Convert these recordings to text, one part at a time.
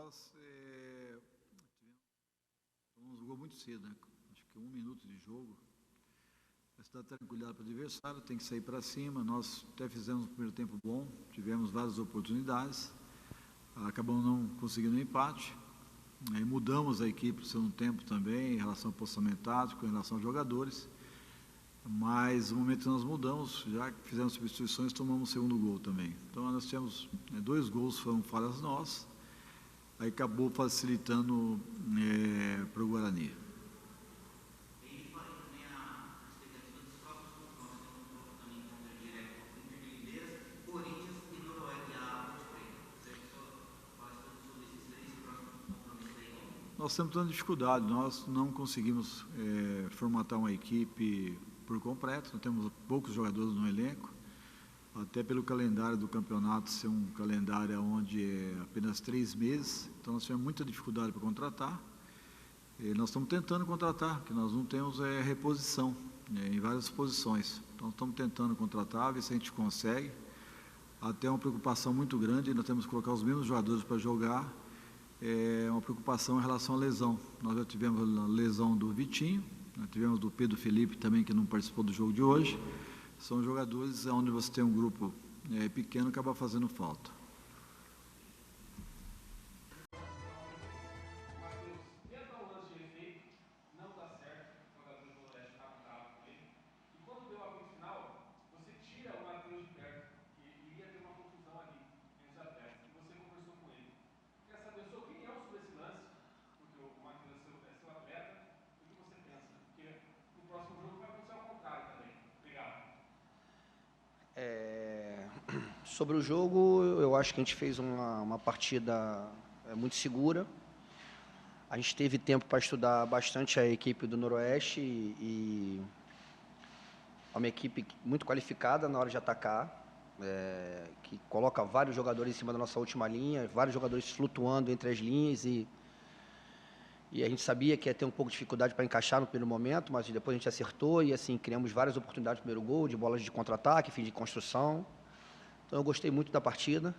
nós tivemos um gol muito cedo, né? Acho que 1 minuto de jogo. Mas dá tranquilidade para o adversário, tem que sair para cima. Nós até fizemos um primeiro tempo bom, tivemos várias oportunidades, acabamos não conseguindo um empate. Aí mudamos a equipe no segundo tempo também, em relação ao posicionamento tático, em relação aos jogadores. Mas no momento que nós mudamos, já que fizemos substituições, tomamos o segundo gol também. Então nós tivemos 2 gols, foram falhas nossas, aí acabou facilitando para o Guarani. Nós temos tanta dificuldade, nós não conseguimos formatar uma equipe por completo, nós temos poucos jogadores no elenco, até pelo calendário do campeonato ser um calendário onde é apenas 3 meses, então nós tivemos muita dificuldade para contratar. Nós estamos tentando contratar, porque nós não temos reposição em várias posições, então estamos tentando contratar, ver se a gente consegue. Até uma preocupação muito grande, nós temos que colocar os mesmos jogadores para jogar. É uma preocupação em relação à lesão. Nós já tivemos a lesão do Vitinho, nós tivemos do Pedro Felipe também, que não participou do jogo de hoje. São jogadores onde você tem um grupo pequeno, acaba fazendo falta. Sobre o jogo, eu acho que a gente fez uma partida muito segura. A gente teve tempo para estudar bastante a equipe do Noroeste e é uma equipe muito qualificada na hora de atacar, que coloca vários jogadores em cima da nossa última linha, vários jogadores flutuando entre as linhas e a gente sabia que ia ter um pouco de dificuldade para encaixar no primeiro momento, mas depois a gente acertou e assim criamos várias oportunidades de primeiro gol, de bolas de contra-ataque, fim de construção. Então eu gostei muito da partida.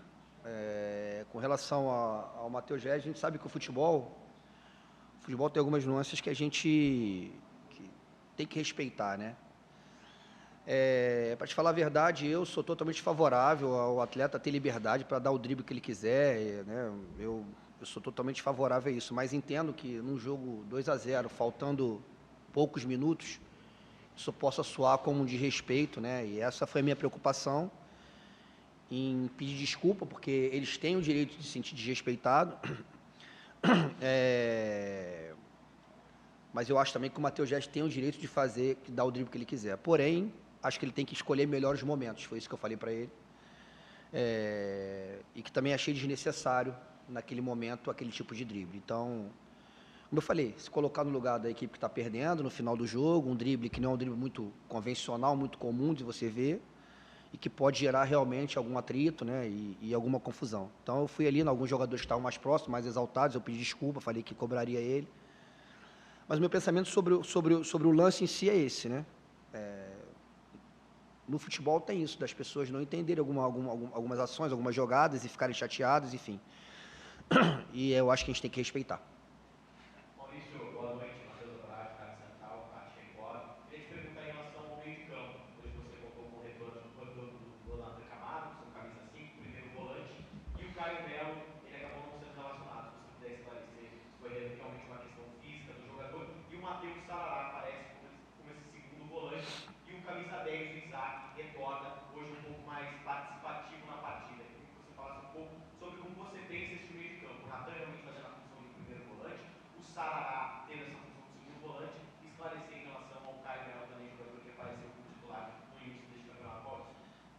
Com relação ao Matheus Regis, a gente sabe que o futebol tem algumas nuances que a gente tem que respeitar, né? Para te falar a verdade, eu sou totalmente favorável ao atleta ter liberdade para dar o drible que ele quiser, né? Eu sou totalmente favorável a isso, mas entendo que num jogo 2-0, faltando poucos minutos, isso possa soar como um desrespeito, né? E essa foi a minha preocupação, em pedir desculpa, porque eles têm o direito de se sentir desrespeitado. Mas eu acho também que o Matheus Regis tem o direito de dar o drible que ele quiser. Porém, acho que ele tem que escolher melhor os momentos, foi isso que eu falei para ele. E que também achei desnecessário, naquele momento, aquele tipo de drible. Então, como eu falei, se colocar no lugar da equipe que está perdendo, no final do jogo, um drible que não é um drible muito convencional, muito comum de você ver, e que pode gerar realmente algum atrito, né, e alguma confusão. Então, eu fui ali, em alguns jogadores que estavam mais próximos, mais exaltados, eu pedi desculpa, falei que cobraria ele. Mas o meu pensamento sobre o lance em si é esse, né? No futebol tem isso, das pessoas não entenderem algumas ações, algumas jogadas e ficarem chateadas, enfim. E eu acho que a gente tem que respeitar.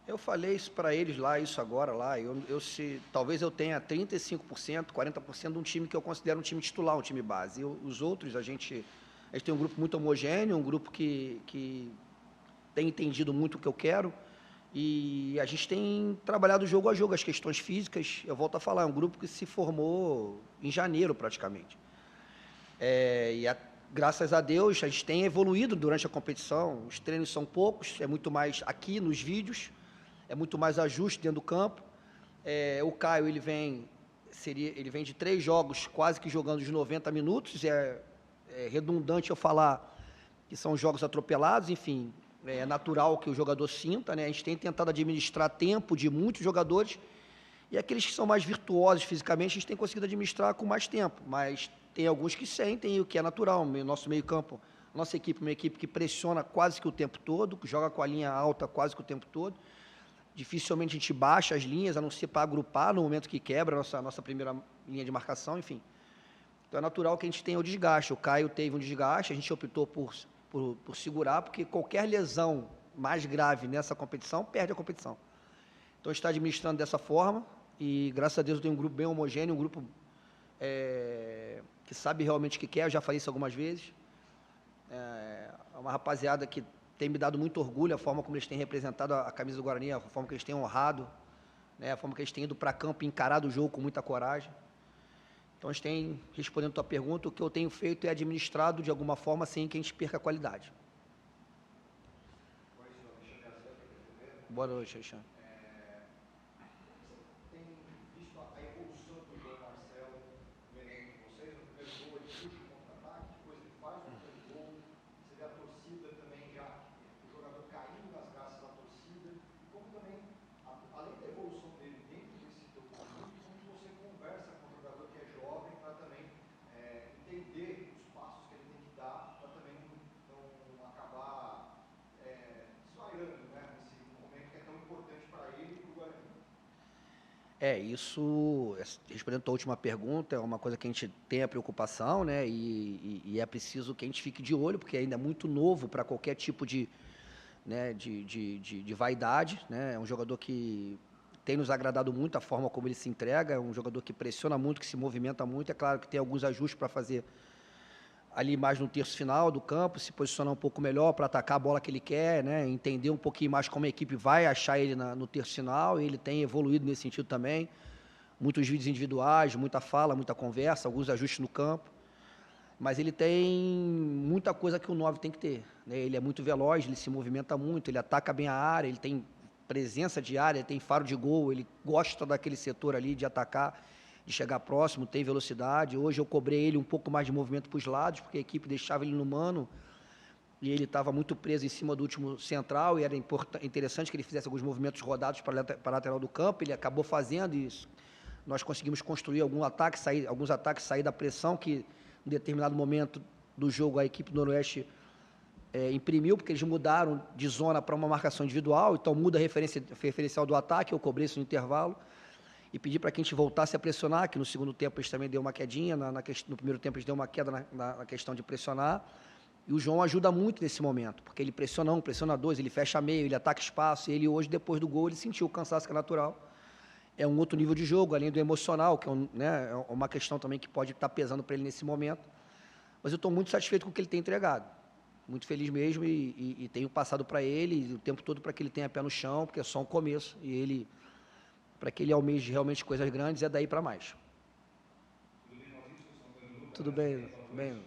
Eu falei isso para eles lá, isso agora lá. Talvez eu tenha 35%, 40% de um time que eu considero um time titular, um time base. Os outros, a gente tem um grupo muito homogêneo, um grupo que tem entendido muito o que eu quero. E a gente tem trabalhado jogo a jogo, as questões físicas. Eu volto a falar, é um grupo que se formou em janeiro, praticamente. Graças a Deus, a gente tem evoluído durante a competição. Os treinos são poucos, é muito mais aqui nos vídeos, é muito mais ajuste dentro do campo. O Caio, ele vem ele vem de 3 jogos quase que jogando os 90 minutos, é redundante eu falar que são jogos atropelados, enfim, é natural que o jogador sinta, né? A gente tem tentado administrar tempo de muitos jogadores, e aqueles que são mais virtuosos fisicamente, a gente tem conseguido administrar com mais tempo, mas tem alguns que sentem, o que é natural. Nosso meio-campo, nossa equipe é uma equipe que pressiona quase que o tempo todo, que joga com a linha alta quase que o tempo todo. Dificilmente a gente baixa as linhas, a não ser para agrupar no momento que quebra a nossa primeira linha de marcação, enfim. Então é natural que a gente tenha o desgaste. O Caio teve um desgaste, a gente optou por segurar, porque qualquer lesão mais grave nessa competição, perde a competição. Então a gente está administrando dessa forma, e graças a Deus eu tenho um grupo bem homogêneo, um grupo que sabe realmente o que quer, eu já falei isso algumas vezes. É uma rapaziada que tem me dado muito orgulho, a forma como eles têm representado a camisa do Guarani, a forma que eles têm honrado, né, a forma que eles têm ido para campo e encarado o jogo com muita coragem. Então, a gente tem, respondendo a tua pergunta, o que eu tenho feito é administrado de alguma forma sem que a gente perca a qualidade. Boa noite, Alexandre. Isso, respondendo a tua última pergunta, é uma coisa que a gente tem a preocupação, né? E é preciso que a gente fique de olho, porque ainda é muito novo para qualquer tipo de vaidade, né? É um jogador que tem nos agradado muito a forma como ele se entrega, é um jogador que pressiona muito, que se movimenta muito. É claro que tem alguns ajustes para fazer ali mais no terço final do campo, se posicionar um pouco melhor para atacar a bola que ele quer, né? Entender um pouquinho mais como a equipe vai achar ele no terço final, e ele tem evoluído nesse sentido também. Muitos vídeos individuais, muita fala, muita conversa, alguns ajustes no campo. Mas ele tem muita coisa que o 9 tem que ter, né? Ele é muito veloz, ele se movimenta muito, ele ataca bem a área, ele tem presença de área, ele tem faro de gol, ele gosta daquele setor ali de atacar, de chegar próximo, tem velocidade. Hoje eu cobrei ele um pouco mais de movimento para os lados, porque a equipe deixava ele no mano, e ele estava muito preso em cima do último central, e era interessante que ele fizesse alguns movimentos rodados para a lateral do campo. Ele acabou fazendo isso. Nós conseguimos construir alguns ataques, sair da pressão que, em determinado momento do jogo, a equipe do Noroeste imprimiu, porque eles mudaram de zona para uma marcação individual, então muda a referencial do ataque. Eu cobrei isso no intervalo e pedi para que a gente voltasse a pressionar, que no segundo tempo eles também deu uma quedinha, no primeiro tempo eles deu uma queda na questão de pressionar, e o João ajuda muito nesse momento, porque ele pressiona um, pressiona dois, ele fecha meio, ele ataca espaço, e ele hoje, depois do gol, ele sentiu o cansaço que é natural. É um outro nível de jogo, além do emocional, que é uma questão também que pode estar pesando para ele nesse momento, mas eu estou muito satisfeito com o que ele tem entregado, muito feliz mesmo, e tenho passado para ele o tempo todo para que ele tenha pé no chão, porque é só um começo, e ele, para que ele almeje realmente coisas grandes, é daí para mais. Tudo bem, tudo bem.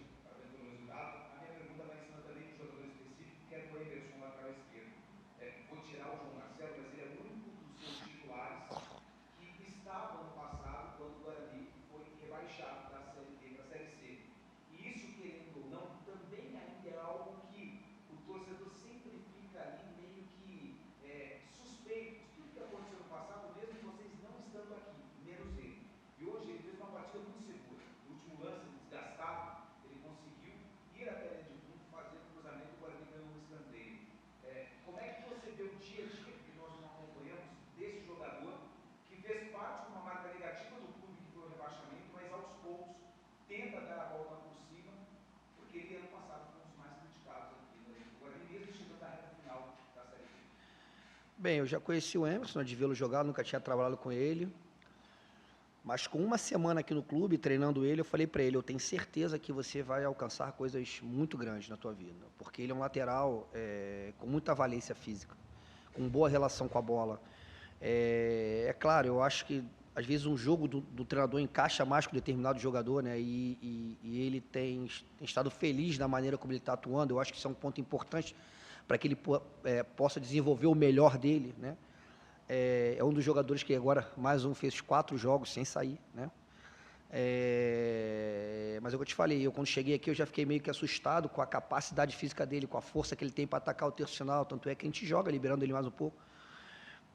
Bem, eu já conheci o Emerson, de vê-lo jogar, nunca tinha trabalhado com ele, mas com uma semana aqui no clube, treinando ele, eu falei para ele: eu tenho certeza que você vai alcançar coisas muito grandes na tua vida, porque ele é um lateral com muita valência física, com boa relação com a bola. É claro, eu acho que às vezes um jogo do treinador encaixa mais com determinado jogador, né? E ele tem estado feliz na maneira como ele está atuando. Eu acho que isso é um ponto importante para que ele possa desenvolver o melhor dele, né? É um dos jogadores que agora, mais um, fez 4 jogos sem sair, né? Mas é o que eu te falei, eu quando cheguei aqui eu já fiquei meio que assustado com a capacidade física dele, com a força que ele tem para atacar o terço final, tanto é que a gente joga liberando ele mais um pouco.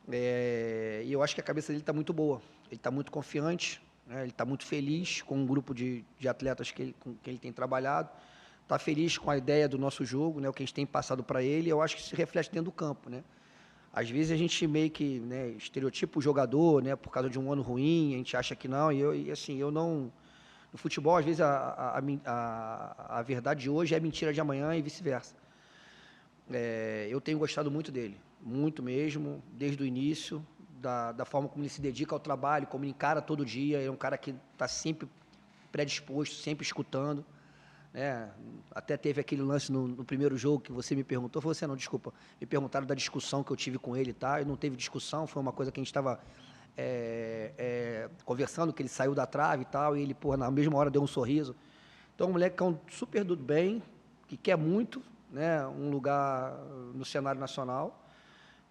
E eu acho que a cabeça dele está muito boa, ele está muito confiante, né? Ele está muito feliz com um grupo de atletas com que ele tem trabalhado, está feliz com a ideia do nosso jogo, né? O que a gente tem passado para ele, eu acho que se reflete dentro do campo, né? Às vezes a gente meio que, né, estereotipa o jogador, né, por causa de um ano ruim, a gente acha que não, e assim, eu não... No futebol, às vezes, a verdade de hoje é a mentira de amanhã e vice-versa. Eu tenho gostado muito dele, muito mesmo, desde o início, da forma como ele se dedica ao trabalho, como ele encara todo dia, ele é um cara que está sempre predisposto, sempre escutando. Até teve aquele lance no primeiro jogo que você me perguntou, foi você não, desculpa, me perguntaram da discussão que eu tive com ele, tá? E não teve discussão, foi uma coisa que a gente estava conversando, que ele saiu da trave e tal, e ele, na mesma hora deu um sorriso. Então, o moleque é super do bem, que quer muito, né, um lugar no cenário nacional,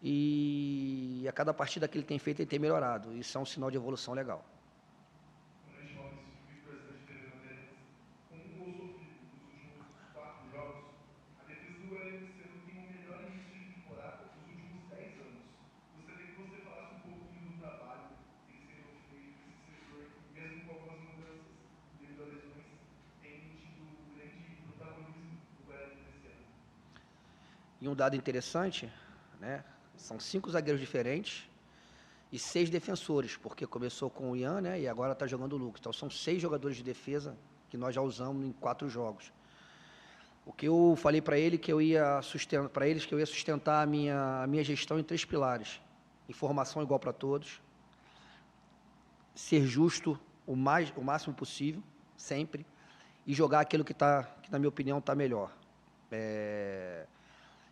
e a cada partida que ele tem feito, ele tem melhorado. Isso é um sinal de evolução legal. E um dado interessante, né? São 5 zagueiros diferentes e 6 defensores, porque começou com o Ian, né? E agora está jogando o Lucas. Então são 6 jogadores de defesa que nós já usamos em 4 jogos. O que eu falei para ele que eu ia sustentar a minha gestão em 3 pilares: informação igual para todos, ser justo o máximo possível, sempre, e jogar aquilo que na minha opinião está melhor.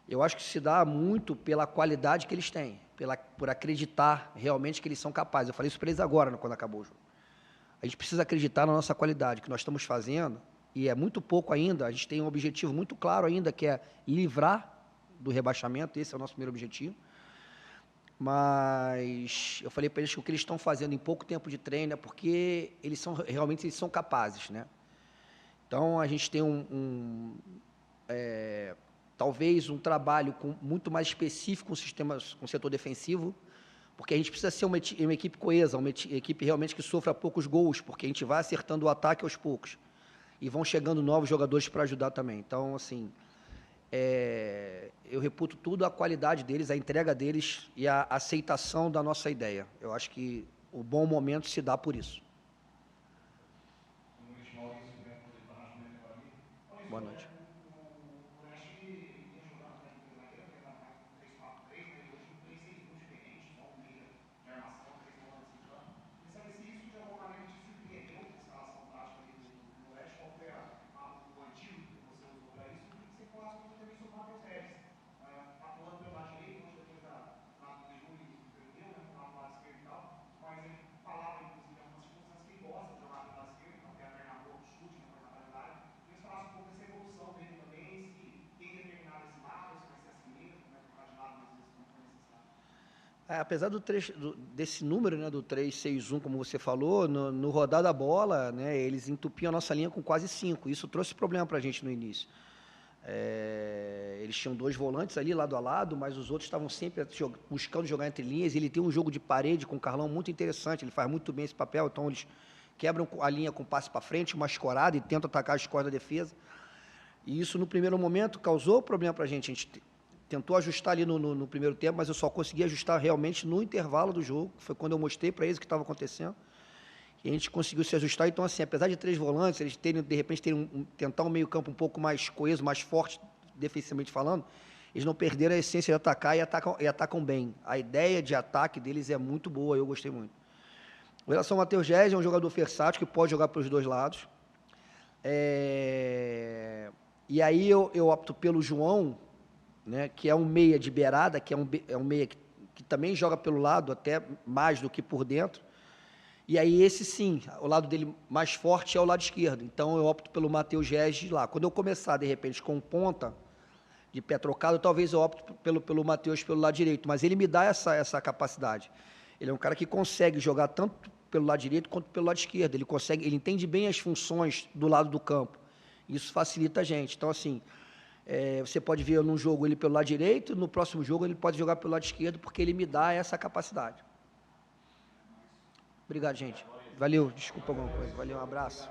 Eu acho que se dá muito pela qualidade que eles têm, por acreditar realmente que eles são capazes. Eu falei isso para eles agora, quando acabou o jogo. A gente precisa acreditar na nossa qualidade, que nós estamos fazendo, e é muito pouco ainda, a gente tem um objetivo muito claro ainda, que é livrar do rebaixamento, esse é o nosso primeiro objetivo. Mas eu falei para eles que o que eles estão fazendo em pouco tempo de treino é porque realmente eles são capazes, né? Então, a gente tem talvez um trabalho muito mais específico com o setor defensivo, porque a gente precisa ser uma equipe coesa, uma equipe realmente que sofra poucos gols, porque a gente vai acertando o ataque aos poucos. E vão chegando novos jogadores para ajudar também. Então, assim, eu reputo tudo a qualidade deles, a entrega deles e a aceitação da nossa ideia. Eu acho que o bom momento se dá por isso. Boa noite. Apesar desse número, né, do 3-6-1, como você falou, no rodar da bola, né, eles entupiam a nossa linha com quase 5. Isso trouxe problema para a gente no início. Eles tinham 2 volantes ali, lado a lado, mas os outros estavam sempre buscando jogar entre linhas. Ele tem um jogo de parede com o Carlão muito interessante, ele faz muito bem esse papel, então eles quebram a linha com passe para frente, uma escorada, e tentam atacar as costas da defesa. E isso, no primeiro momento, causou problema para a gente tentou ajustar ali no primeiro tempo, mas eu só consegui ajustar realmente no intervalo do jogo, que foi quando eu mostrei para eles o que estava acontecendo, e a gente conseguiu se ajustar. Então, assim, apesar de 3 volantes, eles de repente tentar um meio campo um pouco mais coeso, mais forte, defensivamente falando, eles não perderam a essência de atacar e atacam bem. A ideia de ataque deles é muito boa, eu gostei muito. Em relação ao Matheus Gés, é um jogador versátil, que pode jogar pelos 2 lados. E aí eu opto pelo João, né, que é um meia de beirada, que é um meia que também joga pelo lado, até mais do que por dentro. E aí esse sim, o lado dele mais forte é o lado esquerdo. Então eu opto pelo Matheus Gés lá. Quando eu começar, de repente, com ponta, de pé trocado, talvez eu opte pelo Matheus pelo lado direito, mas ele me dá essa capacidade. Ele é um cara que consegue jogar tanto pelo lado direito quanto pelo lado esquerdo. Ele entende bem as funções do lado do campo. Isso facilita a gente. Então, assim, você pode ver num jogo ele pelo lado direito, no próximo jogo ele pode jogar pelo lado esquerdo, porque ele me dá essa capacidade. Obrigado, gente. Valeu, desculpa alguma coisa. Valeu, um abraço.